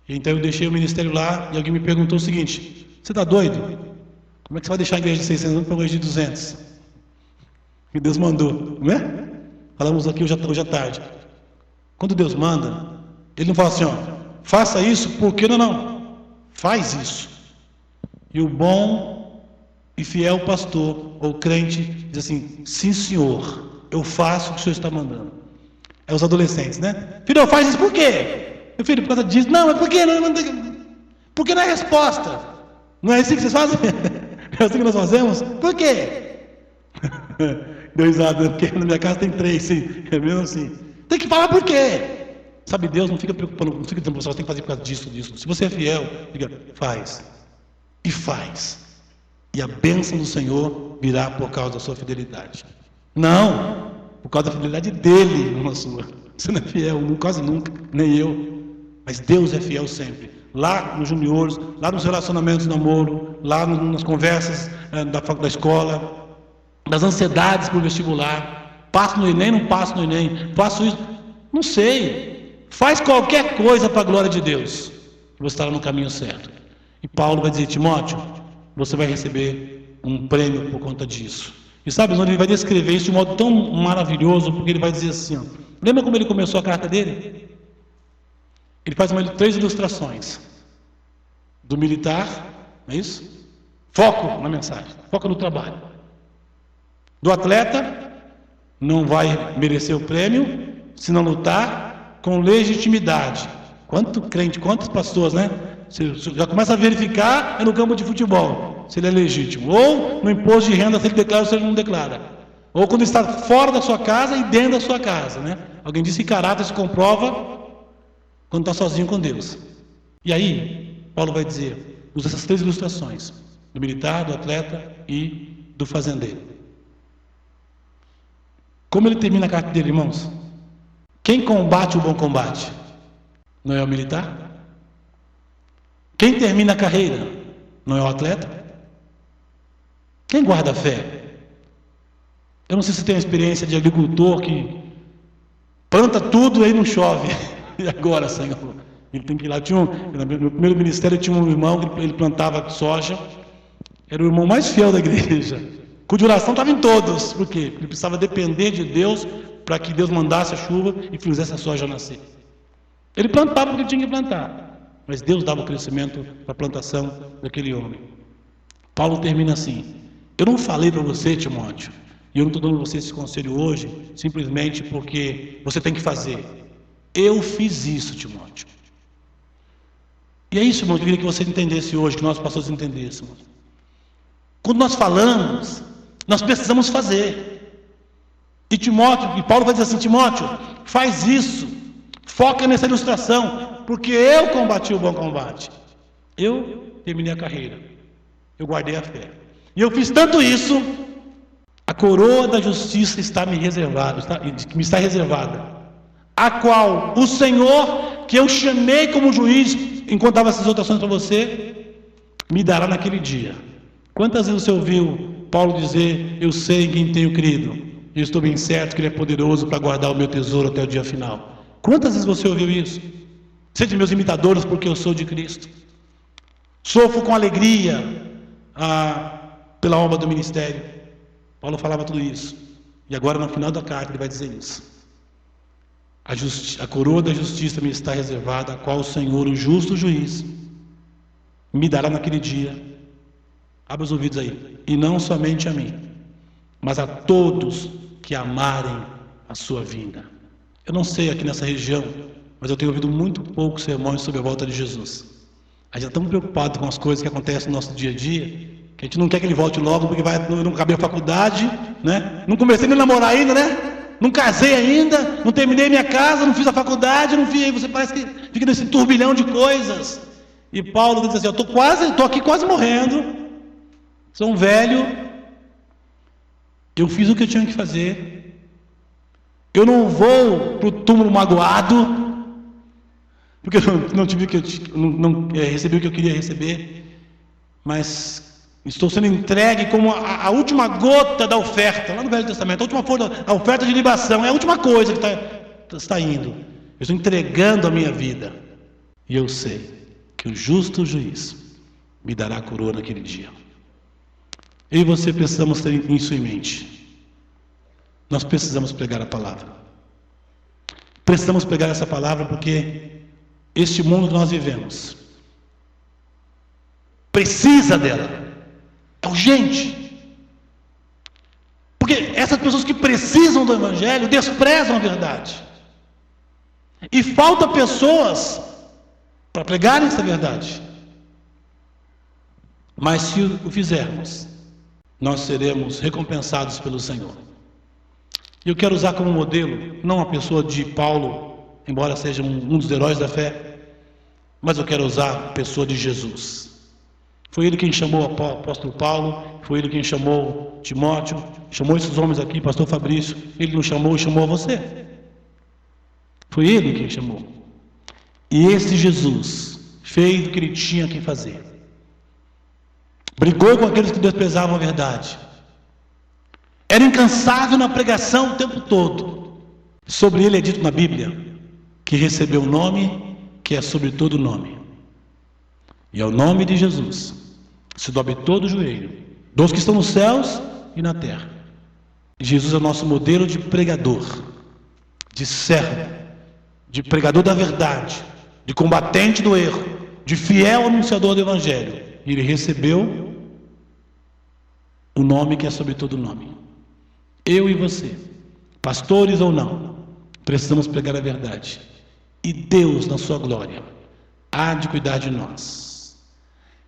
Então eu deixei o ministério lá e alguém me perguntou o seguinte: você está doido? Como é que você vai deixar a igreja de 600 para uma igreja de 200? Que Deus mandou, não é? Falamos aqui hoje à tarde. Quando Deus manda, Ele não fala assim, faça isso porque não. Faz isso. E o bom e fiel pastor ou crente diz assim: sim, senhor, eu faço o que o senhor está mandando. É os adolescentes, né? Filho, faz isso por quê? Meu filho, por causa disso. Não, mas por quê? Porque não é resposta. Não é assim que vocês fazem? É assim que nós fazemos? Por quê? Deu risada, porque na minha casa tem 3, sim. É mesmo assim. Tem que falar por quê? Sabe, Deus não fica preocupando, não fica dizendo para você tem que fazer por causa disso. Se você é fiel, diga, faz. E faz. E a bênção do Senhor virá por causa da sua fidelidade. Não, por causa da fidelidade dele, não a sua. Você não é fiel, quase nunca, nem eu. Mas Deus é fiel sempre. Lá nos juniores, lá nos relacionamentos de namoro, lá nas conversas da escola. das ansiedades por vestibular. Passo no Enem, não passo no Enem, faço isso, não sei. Faz qualquer coisa para a glória de Deus, você estará no caminho certo. E Paulo vai dizer: Timóteo, você vai receber um prêmio por conta disso. E sabe, ele vai descrever isso de um modo tão maravilhoso, porque ele vai dizer assim, ó, lembra como ele começou a carta dele? Ele faz 3 ilustrações. Do militar, não é isso? Foco na mensagem, foco no trabalho. Do atleta, não vai merecer o prêmio se não lutar com legitimidade. Quanto crente, quantas pessoas, né? Você já começa a verificar no campo de futebol, se ele é legítimo. Ou no imposto de renda, se ele declara ou se ele não declara. Ou quando está fora da sua casa e dentro da sua casa, né? Alguém disse que caráter se comprova quando está sozinho com Deus. E aí, Paulo vai dizer, usa essas 3 ilustrações, do militar, do atleta e do fazendeiro. Como ele termina a carta dele, irmãos? Quem combate o bom combate? Não é o militar? Quem termina a carreira? Não é o atleta? Quem guarda a fé? Eu não sei se tem a experiência de agricultor que planta tudo e aí não chove. E agora, Senhor? Ele tem que ir lá. No meu primeiro ministério tinha um irmão que ele plantava soja. Era o irmão mais fiel da igreja. Cuja oração estava em todos. Por quê? Porque ele precisava depender de Deus para que Deus mandasse a chuva e fizesse a soja nascer. Ele plantava porque ele tinha que plantar. Mas Deus dava o crescimento para a plantação daquele homem. Paulo termina assim: eu não falei para você, Timóteo, e eu não estou dando para você esse conselho hoje, simplesmente porque você tem que fazer. Eu fiz isso, Timóteo. E é isso, irmão, que eu queria que você entendesse hoje, que nós pastores entendêssemos. Quando nós falamos, nós precisamos fazer. E Paulo vai dizer assim: Timóteo, faz isso, foca nessa ilustração, porque eu combati o bom combate. Eu terminei a carreira, eu guardei a fé. E eu fiz tanto isso, a coroa da justiça está me reservada, a qual o Senhor, que eu chamei como juiz, enquanto dava essas exortações para você, me dará naquele dia. Quantas vezes você ouviu Paulo dizer: eu sei em quem tenho crido, e eu estou bem certo que Ele é poderoso para guardar o meu tesouro até o dia final? Quantas vezes você ouviu isso? Sede meus imitadores, porque eu sou de Cristo. Sofro com alegria pela obra do ministério. Paulo falava tudo isso. E agora, no final da carta, ele vai dizer isso: a coroa da justiça me está reservada, a qual o Senhor, o justo juiz, me dará naquele dia. Abra os ouvidos aí. E não somente a mim, mas a todos que amarem a sua vinda. Eu não sei aqui nessa região, mas eu tenho ouvido muito poucos sermões sobre a volta de Jesus. A gente está tão preocupado com as coisas que acontecem no nosso dia a dia, que a gente não quer que ele volte logo, porque não acabei a faculdade, né? Não comecei nem a namorar ainda, né? Não casei ainda, não terminei minha casa, não fiz a faculdade, não fiz. Aí você parece que fica nesse turbilhão de coisas. E Paulo diz assim: eu estou aqui quase morrendo, sou um velho, eu fiz o que eu tinha que fazer, eu não vou para o túmulo magoado, porque eu não recebi o que eu queria receber, mas estou sendo entregue como a última gota da oferta, lá no Velho Testamento, a oferta de libação, é a última coisa que está indo. Eu estou entregando a minha vida, e eu sei que o justo juiz me dará a coroa naquele dia. Eu e você precisamos ter isso em mente. Nós precisamos pregar a palavra. Precisamos pregar essa palavra porque este mundo que nós vivemos precisa dela. É urgente. Porque essas pessoas que precisam do Evangelho desprezam a verdade. E falta pessoas para pregarem essa verdade. Mas se o fizermos, nós seremos recompensados pelo Senhor. E eu quero usar como modelo, não a pessoa de Paulo, embora seja um dos heróis da fé, mas eu quero usar a pessoa de Jesus. Foi ele quem chamou o apóstolo Paulo, foi ele quem chamou Timóteo, chamou esses homens aqui, pastor Fabrício, ele nos chamou e chamou a você. Foi ele quem chamou. E esse Jesus fez o que ele tinha que fazer. Brigou com aqueles que desprezavam a verdade. era incansável na pregação o tempo todo. Sobre ele é dito na Bíblia que recebeu o nome que é sobre todo nome, e ao nome de Jesus se dobre todo o joelho, dos que estão nos céus e na terra. Jesus é o nosso modelo de pregador, de servo, de pregador da verdade, de combatente do erro, de fiel anunciador do Evangelho. E ele recebeu o nome que é sobre todo nome. Eu e você, pastores ou não, precisamos pregar a verdade. E Deus, na sua glória, há de cuidar de nós.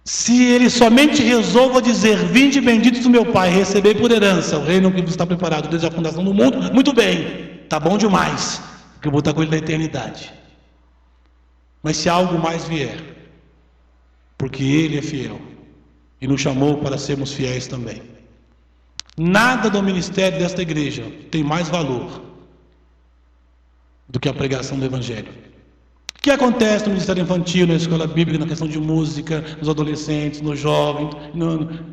Se ele somente resolva dizer: vinde benditos do meu Pai, recebei por herança o reino que vos está preparado desde a fundação do mundo, muito bem, está bom demais, porque eu vou estar com ele na eternidade. Mas se algo mais vier, porque ele é fiel e nos chamou para sermos fiéis também, nada do ministério desta igreja tem mais valor do que a pregação do Evangelho. O que acontece no ministério infantil, na escola bíblica, na questão de música, nos adolescentes, nos jovens,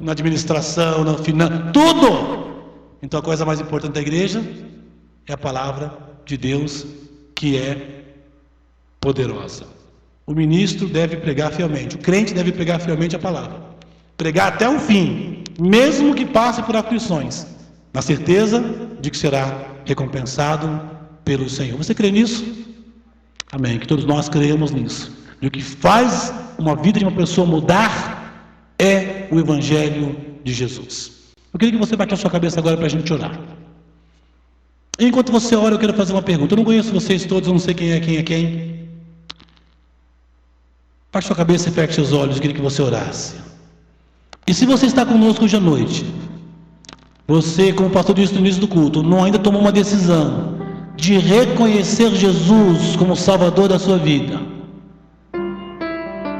na administração, na finança, tudo! Então a coisa mais importante da igreja é a palavra de Deus, que é poderosa. O ministro deve pregar fielmente, o crente deve pregar fielmente a palavra, pregar até o fim, mesmo que passe por aflições, na certeza de que será recompensado pelo Senhor. Você crê nisso? Amém. Que todos nós creemos nisso. E o que faz uma vida de uma pessoa mudar é o Evangelho de Jesus. Eu queria que você batesse a sua cabeça agora para a gente orar. E enquanto você ora, eu quero fazer uma pergunta. Eu não conheço vocês todos, eu não sei quem é quem. Baixe sua cabeça e feche seus olhos. Eu queria que você orasse. E se você está conosco hoje à noite, você, como pastor disse no início do culto, não ainda tomou uma decisão de reconhecer Jesus como Salvador da sua vida,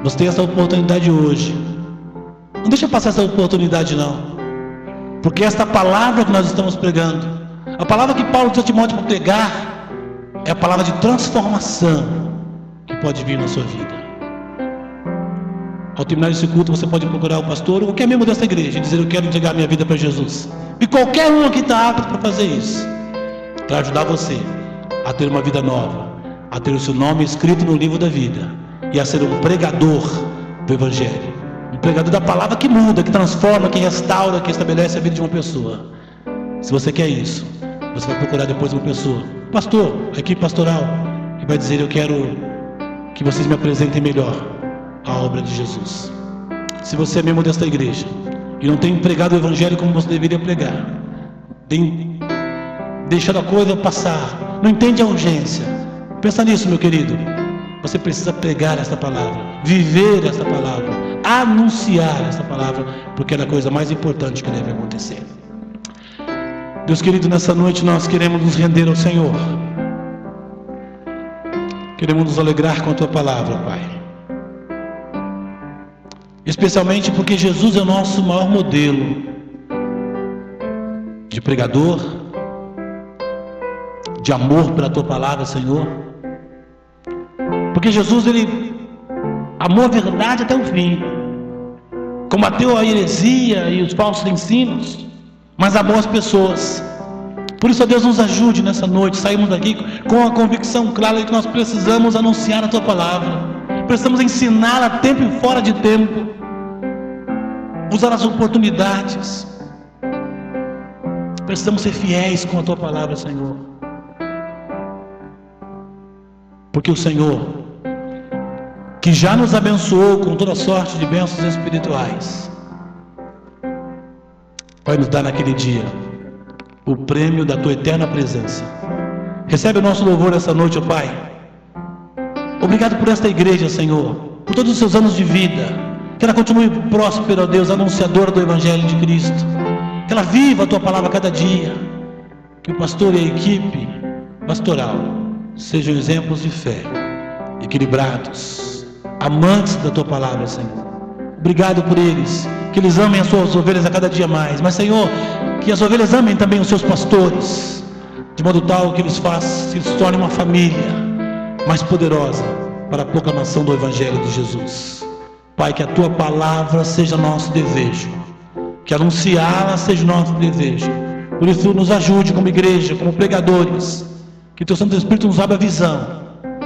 você tem essa oportunidade hoje. Não deixa passar essa oportunidade não, porque esta palavra que nós estamos pregando, a palavra que Paulo disse a Timóteo para pregar, é a palavra de transformação que pode vir na sua vida. Ao terminar esse culto, você pode procurar o pastor ou qualquer membro dessa igreja e dizer: eu quero entregar minha vida para Jesus. E qualquer um aqui está apto para fazer isso, para ajudar você a ter uma vida nova, a ter o seu nome escrito no livro da vida e a ser um pregador do Evangelho, um pregador da palavra que muda, que transforma, que restaura, que estabelece a vida de uma pessoa. Se você quer isso, você vai procurar depois uma pessoa, pastor, a equipe pastoral, que vai dizer: eu quero que vocês me apresentem melhor a obra de Jesus. Se você é membro desta igreja e não tem pregado o Evangelho como você deveria pregar, tem deixando a coisa passar, não entende a urgência, pensa nisso, meu querido. Você precisa pregar esta palavra, viver esta palavra, anunciar esta palavra, porque é a coisa mais importante que deve acontecer. Deus querido, nessa noite nós queremos nos render ao Senhor, queremos nos alegrar com a Tua palavra, Pai, especialmente porque Jesus é o nosso maior modelo de pregador, de amor pela Tua palavra, Senhor. Porque Jesus, Ele amou a verdade até o fim, combateu a heresia e os falsos ensinos, mas amou as pessoas. Por isso, ó Deus, nos ajude nessa noite, saímos daqui com a convicção clara de que nós precisamos anunciar a Tua palavra, precisamos ensinar a tempo e fora de tempo, usar as oportunidades, precisamos ser fiéis com a Tua palavra, Senhor, porque o Senhor, que já nos abençoou com toda sorte de bênçãos espirituais, vai nos dar naquele dia o prêmio da Tua eterna presença. Recebe o nosso louvor essa noite, ó Pai. Obrigado por esta igreja, Senhor, por todos os seus anos de vida, que ela continue próspera, ó Deus, anunciadora do Evangelho de Cristo, que ela viva a Tua palavra a cada dia, que o pastor e a equipe pastoral sejam exemplos de fé, equilibrados, amantes da Tua palavra, Senhor. Obrigado por eles, que eles amem as Suas ovelhas a cada dia mais, mas, Senhor, que as ovelhas amem também os seus pastores, de modo tal que eles se tornem uma família mais poderosa para a proclamação do Evangelho de Jesus. Pai, que a Tua palavra seja nosso desejo, que anunciá-la seja nosso desejo, Por isso, nos ajude como igreja, como pregadores, que Teu Santo Espírito nos abra a visão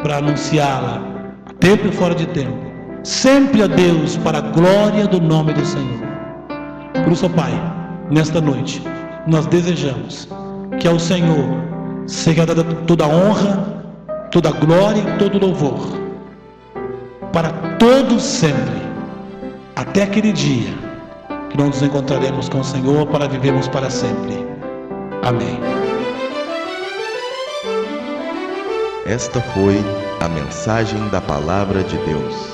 para anunciá-la, a tempo e fora de tempo, sempre a Deus, para a glória do nome do Senhor. Por isso, ó Pai, nesta noite, nós desejamos que ao Senhor seja dada toda a honra, toda a glória e todo o louvor, para todos sempre, até aquele dia que nós nos encontraremos com o Senhor para vivermos para sempre. Amém. Esta foi a mensagem da Palavra de Deus.